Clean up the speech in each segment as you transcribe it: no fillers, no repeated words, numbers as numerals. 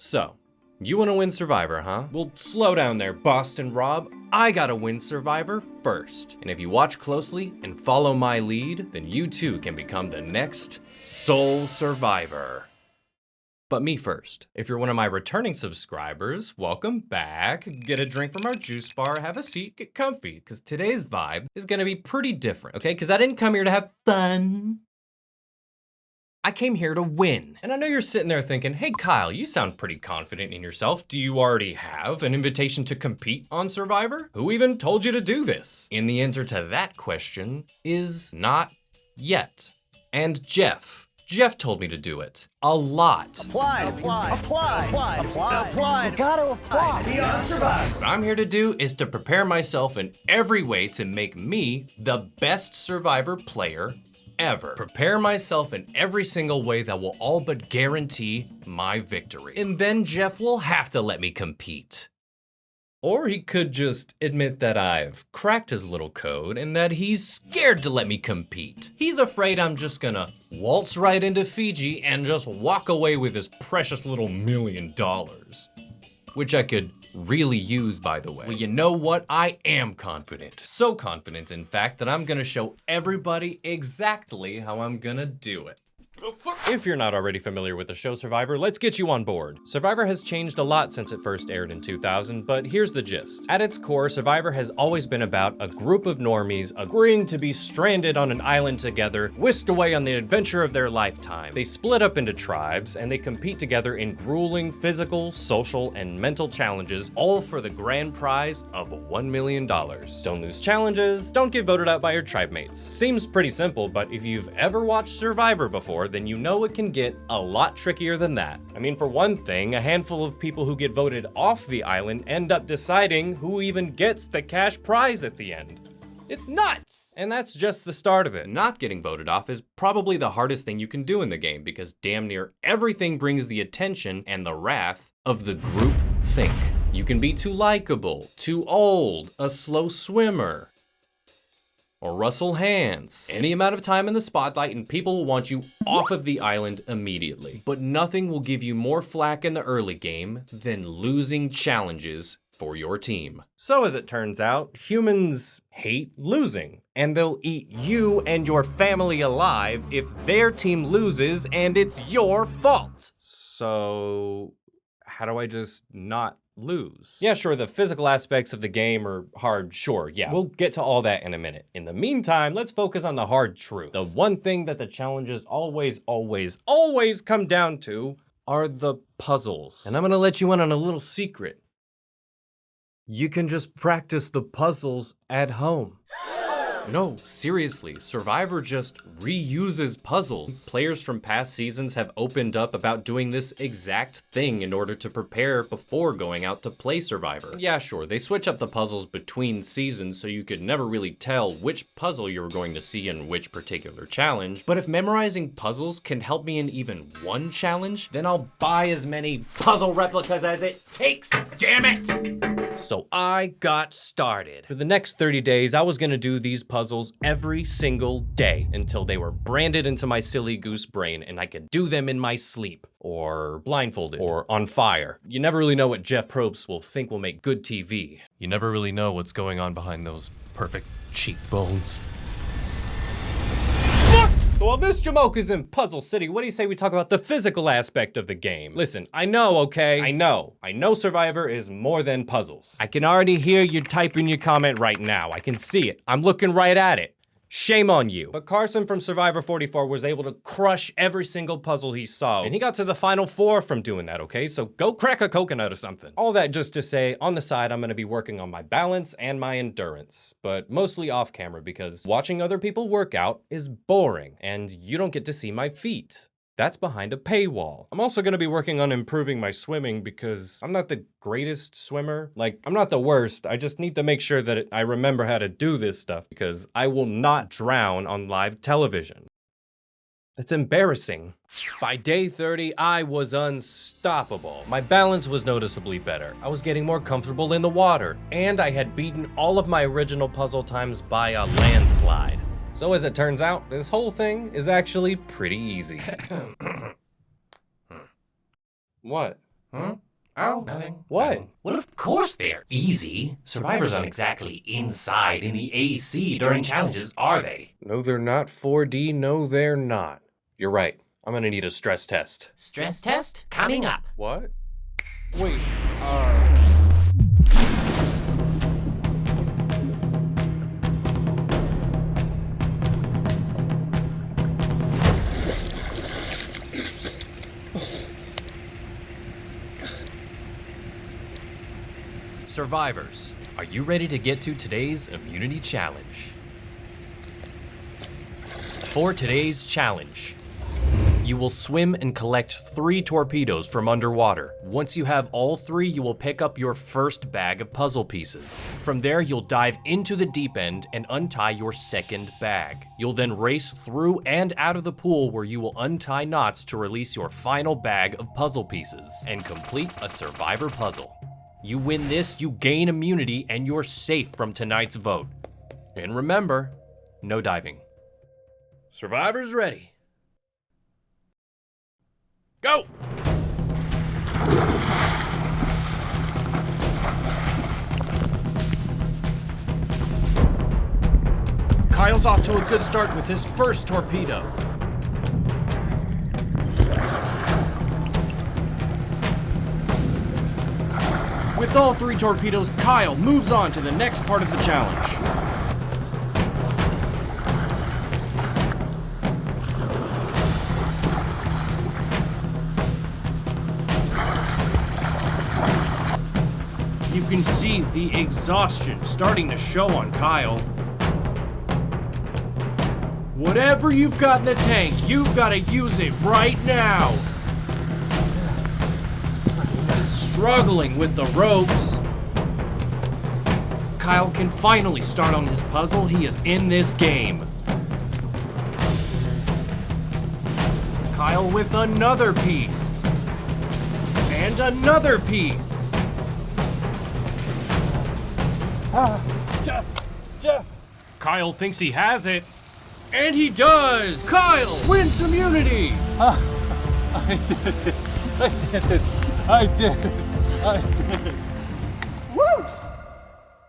So, you wanna win Survivor, huh? Well, slow down there, Boston Rob. I gotta win Survivor first. And if you watch closely and follow my lead, then you too can become the next sole survivor. But me first. If you're one of my returning subscribers, welcome back. Get a drink from our juice bar, have a seat, get comfy, because today's vibe is gonna be pretty different, okay? Because I didn't come here to have fun. I came here to win. And I know you're sitting there thinking, hey Kyle, you sound pretty confident in yourself. Do you already have an invitation to compete on Survivor? Who even told you to do this? And the answer to that question is not yet. And Jeff told me to do it. A lot. Apply. You gotta apply. Be on Survivor. What I'm here to do is to prepare myself in every way to make me the best Survivor player ever. Prepare myself in every single way that will all but guarantee my victory. And then Jeff will have to let me compete. Or he could just admit that I've cracked his little code and that he's scared to let me compete. He's afraid I'm just gonna waltz right into Fiji and just walk away with his precious little $1 million. Which I could really use, by the way. Well, you know what? I am confident. So confident, in fact, that I'm gonna show everybody exactly how I'm gonna do it. If you're not already familiar with the show Survivor, let's get you on board. Survivor has changed a lot since it first aired in 2000, but here's the gist. At its core, Survivor has always been about a group of normies agreeing to be stranded on an island together, whisked away on the adventure of their lifetime. They split up into tribes, and they compete together in grueling physical, social, and mental challenges, all for the grand prize of $1 million. Don't lose challenges, don't get voted out by your tribe mates. Seems pretty simple, but if you've ever watched Survivor before, then you know it can get a lot trickier than that. I mean, for one thing, a handful of people who get voted off the island end up deciding who even gets the cash prize at the end. It's nuts! And that's just the start of it. Not getting voted off is probably the hardest thing you can do in the game because damn near everything brings the attention and the wrath of the group think. You can be too likable, too old, a slow swimmer, or rustle hands. Any amount of time in the spotlight and people will want you off of the island immediately. But nothing will give you more flack in the early game than losing challenges for your team. So as it turns out, humans hate losing, and they'll eat you and your family alive if their team loses and it's your fault. So how do I just not lose? Yeah, sure, the physical aspects of the game are hard, sure, yeah. We'll get to all that in a minute. In the meantime, let's focus on the hard truth. The one thing that the challenges always come down to are the puzzles. And I'm gonna let you in on a little secret. You can just practice the puzzles at home. No, seriously, Survivor just reuses puzzles. Players from past seasons have opened up about doing this exact thing in order to prepare before going out to play Survivor. Yeah, sure, they switch up the puzzles between seasons so you could never really tell which puzzle you were going to see in which particular challenge. But if memorizing puzzles can help me in even one challenge, then I'll buy as many puzzle replicas as it takes, damn it! So I got started. For the next 30 days, I was gonna do these puzzles every single day until they were branded into my silly goose brain and I could do them in my sleep, or blindfolded, or on fire. You never really know what Jeff Probst will think will make good TV. You never really know what's going on behind those perfect cheekbones. So while this Jamoke is in Puzzle City, what do you say we talk about the physical aspect of the game? Listen, I know, okay? I know Survivor is more than puzzles. I can already hear you typing your comment right now. I can see it. I'm looking right at it. Shame on you. But Carson from Survivor 44 was able to crush every single puzzle he saw. And he got to the final 4 from doing that, okay? So go crack a coconut or something. All that just to say, on the side, I'm gonna be working on my balance and my endurance. But mostly off camera because watching other people work out is boring. And you don't get to see my feet. That's behind a paywall. I'm also gonna be working on improving my swimming because I'm not the greatest swimmer. Like, I'm not the worst. I just need to make sure that I remember how to do this stuff because I will not drown on live television. It's embarrassing. By day 30, I was unstoppable. My balance was noticeably better. I was getting more comfortable in the water, and I had beaten all of my original puzzle times by a landslide. So as it turns out, this whole thing is actually pretty easy. What? Oh, nothing. What? Well, of course they're easy. Survivors aren't exactly inside in the AC during challenges, are they? No, they're not 4D. No, they're not. You're right. I'm gonna need a stress test. Stress test coming up. What? Wait, Survivors, are you ready to get to today's immunity challenge? For today's challenge, you will swim and collect 3 torpedoes from underwater. Once you have all 3, you will pick up your first bag of puzzle pieces. From there, you'll dive into the deep end and untie your second bag. You'll then race through and out of the pool where you will untie knots to release your final bag of puzzle pieces and complete a survivor puzzle. You win this, you gain immunity, and you're safe from tonight's vote. And remember, no diving. Survivors ready. Go! Kyle's off to a good start with his first torpedo. With all 3 torpedoes, Kyle moves on to the next part of the challenge. You can see the exhaustion starting to show on Kyle. Whatever you've got in the tank, you've got to use it right now. He's struggling with the ropes. Kyle can finally start on his puzzle. He is in this game. Kyle with another piece. And another piece. Jeff. Kyle thinks he has it. And he does! Kyle wins immunity! I did it. Woo!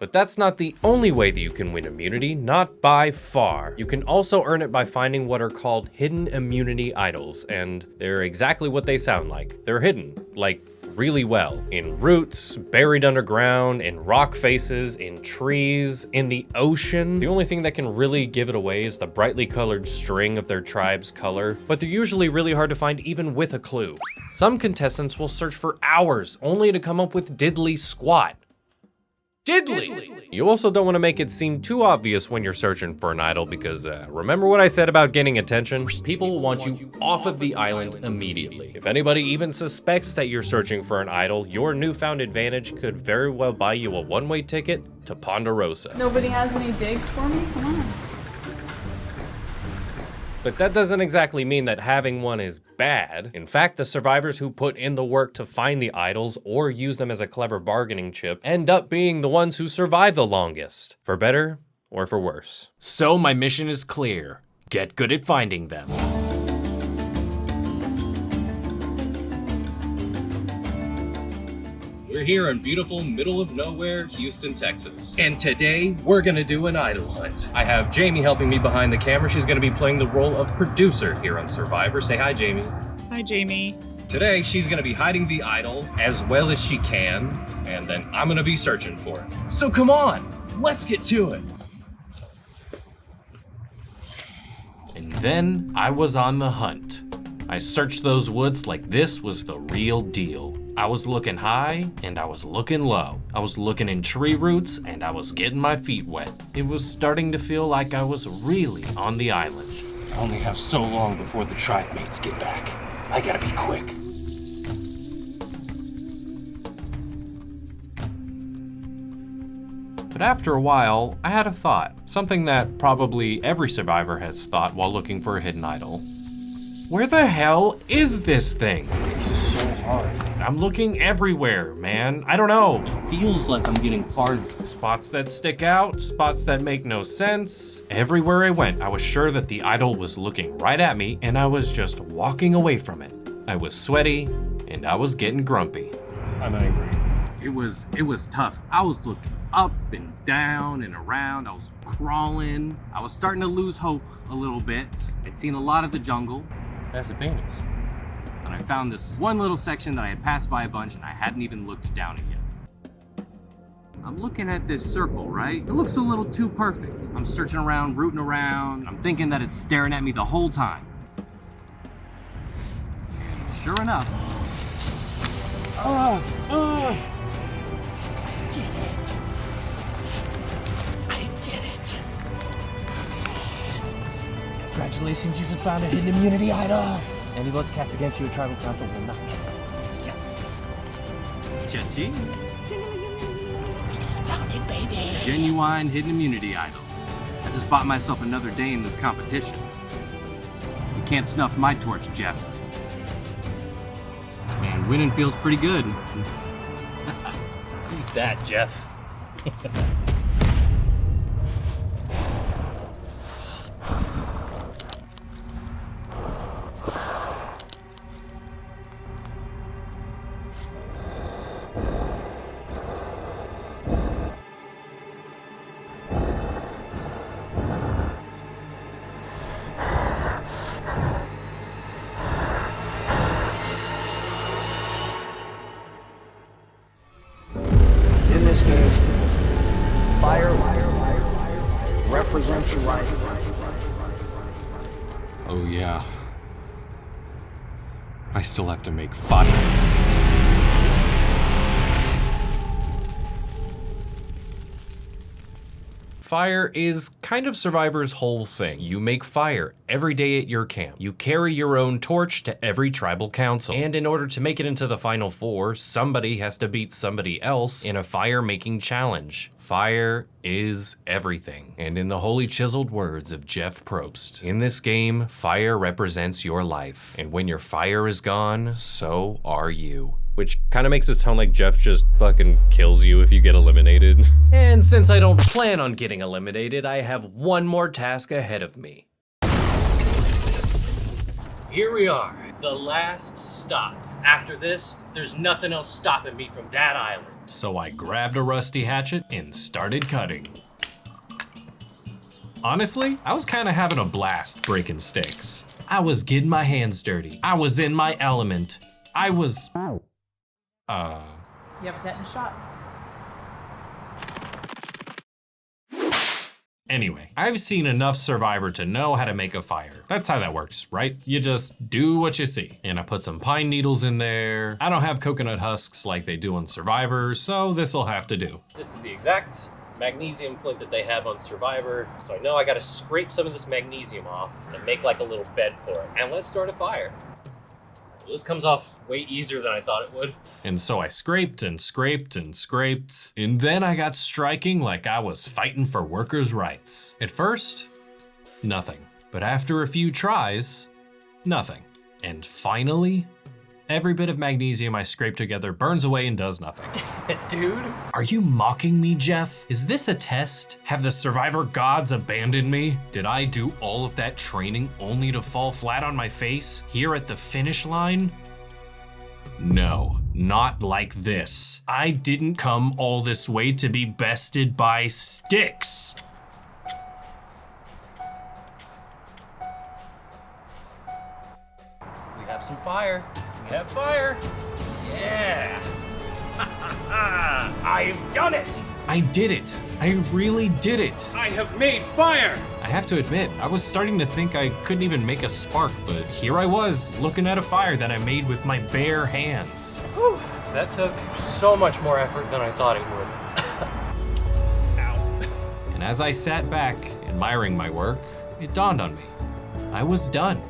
But that's not the only way that you can win immunity, not by far. You can also earn it by finding what are called hidden immunity idols, and they're exactly what they sound like. They're hidden, like really well, in roots, buried underground, in rock faces, in trees, in the ocean. The only thing that can really give it away is the brightly colored string of their tribe's color, but they're usually really hard to find even with a clue. Some contestants will search for hours only to come up with diddly squat. Diddly! You also don't want to make it seem too obvious when you're searching for an idol because remember what I said about getting attention? People will want you off of the island immediately. If anybody even suspects that you're searching for an idol, your newfound advantage could very well buy you a one-way ticket to Ponderosa. Nobody has any digs for me? Come on. But that doesn't exactly mean that having one is bad. In fact, the survivors who put in the work to find the idols or use them as a clever bargaining chip end up being the ones who survive the longest, for better or for worse. So my mission is clear. Get good at finding them. We're here in beautiful middle of nowhere, Houston, Texas. And today, we're gonna do an idol hunt. I have Jamie helping me behind the camera. She's gonna be playing the role of producer here on Survivor. Say hi, Jamie. Hi, Jamie. Today, she's gonna be hiding the idol as well as she can, and then I'm gonna be searching for it. So come on, let's get to it. And then I was on the hunt. I searched those woods like this was the real deal. I was looking high and I was looking low. I was looking in tree roots and I was getting my feet wet. It was starting to feel like I was really on the island. I only have so long before the tribe mates get back. I gotta be quick. But after a while, I had a thought. Something that probably every survivor has thought while looking for a hidden idol. Where the hell is this thing? This is so hard. I'm looking everywhere, man. I don't know. It feels like I'm getting farther. Spots that stick out, spots that make no sense. Everywhere I went, I was sure that the idol was looking right at me and I was just walking away from it. I was sweaty and I was getting grumpy. I'm angry. It was tough. I was looking up and down and around. I was crawling. I was starting to lose hope a little bit. I'd seen a lot of the jungle. That's a penis. And I found this one little section that I had passed by a bunch and I hadn't even looked down it yet. I'm looking at this circle, right? It looks a little too perfect. I'm searching around, rooting around. I'm thinking that it's staring at me the whole time. Sure enough. Did it. I did it. Yes. Congratulations, you just found a hidden immunity idol. Any votes cast against you at tribal council will not count. Yes. Cha-ching. We just found it, baby. Genuine hidden immunity idol. I just bought myself another day in this competition. You can't snuff my torch, Jeff. Man, winning feels pretty good. Eat that, Jeff. In this game, fire represents your right. Oh yeah. I still have to make fire. Fire is kind of Survivor's whole thing. You make fire every day at your camp. You carry your own torch to every tribal council. And in order to make it into the final four, somebody has to beat somebody else in a fire-making challenge. Fire is everything. And in the holy chiseled words of Jeff Probst, in this game, fire represents your life. And when your fire is gone, so are you. Which kind of makes it sound like Jeff just fucking kills you if you get eliminated. And since I don't plan on getting eliminated, I have one more task ahead of me. Here we are, the last stop. After this, there's nothing else stopping me from that island. So I grabbed a rusty hatchet and started cutting. Honestly, I was kind of having a blast breaking sticks. I was getting my hands dirty. I was in my element. I was... You have a tetanus shot. Anyway, I've seen enough Survivor to know how to make a fire. That's how that works, right? You just do what you see. And I put some pine needles in there. I don't have coconut husks like they do on Survivor, so this'll have to do. This is the exact magnesium flint that they have on Survivor, so I know I gotta scrape some of this magnesium off and make like a little bed for it. And let's start a fire. Well, this comes off way easier than I thought it would. And so I scraped and scraped and scraped, and then I got striking like I was fighting for workers' rights. At first, nothing. But after a few tries, nothing. And finally, every bit of magnesium I scraped together burns away and does nothing. Dude, Are you mocking me, Jeff? Is this a test? Have the Survivor gods abandoned me? Did I do all of that training only to fall flat on my face here at the finish line? No, not like this. I didn't come all this way to be bested by sticks. we have some fire. We have fire. Yeah. I've done it. I did it. I really did it. I have made fire. I have to admit, I was starting to think I couldn't even make a spark, but here I was, looking at a fire that I made with my bare hands. Whew, that took so much more effort than I thought it would. Ow. And as I sat back, admiring my work, it dawned on me. I was done.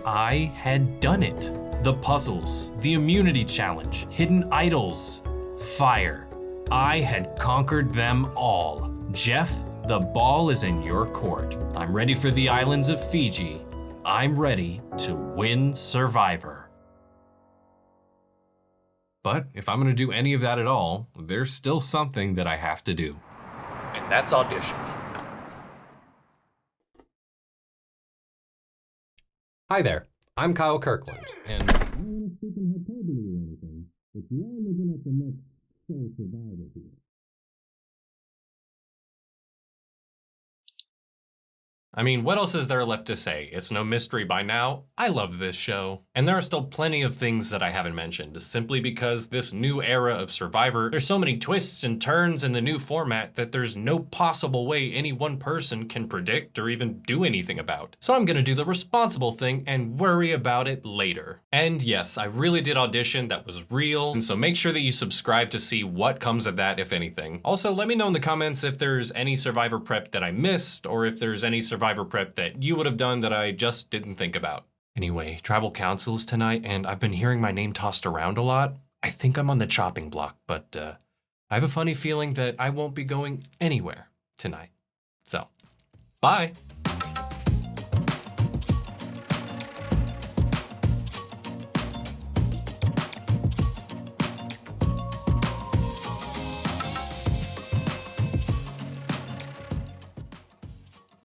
I had done it. The puzzles, the immunity challenge, hidden idols, fire. I had conquered them all. Jeff, the ball is in your court. I'm ready for the islands of Fiji. I'm ready to win Survivor. But if I'm gonna do any of that at all, there's still something that I have to do. And that's audition. Hi there. I'm Kyle Kirkland, and I mean, what else is there left to say? It's no mystery by now. I love this show. And there are still plenty of things that I haven't mentioned, simply because this new era of Survivor, there's so many twists and turns in the new format that there's no possible way any one person can predict or even do anything about. So I'm gonna do the responsible thing and worry about it later. And yes, I really did audition, that was real, and so make sure that you subscribe to see what comes of that, if anything. Also, let me know in the comments if there's any Survivor prep that I missed, or if there's any Survivor prep that you would have done that I just didn't think about. Anyway, tribal council is tonight, and I've been hearing my name tossed around a lot. I think I'm on the chopping block, but I have a funny feeling that I won't be going anywhere tonight. So, bye.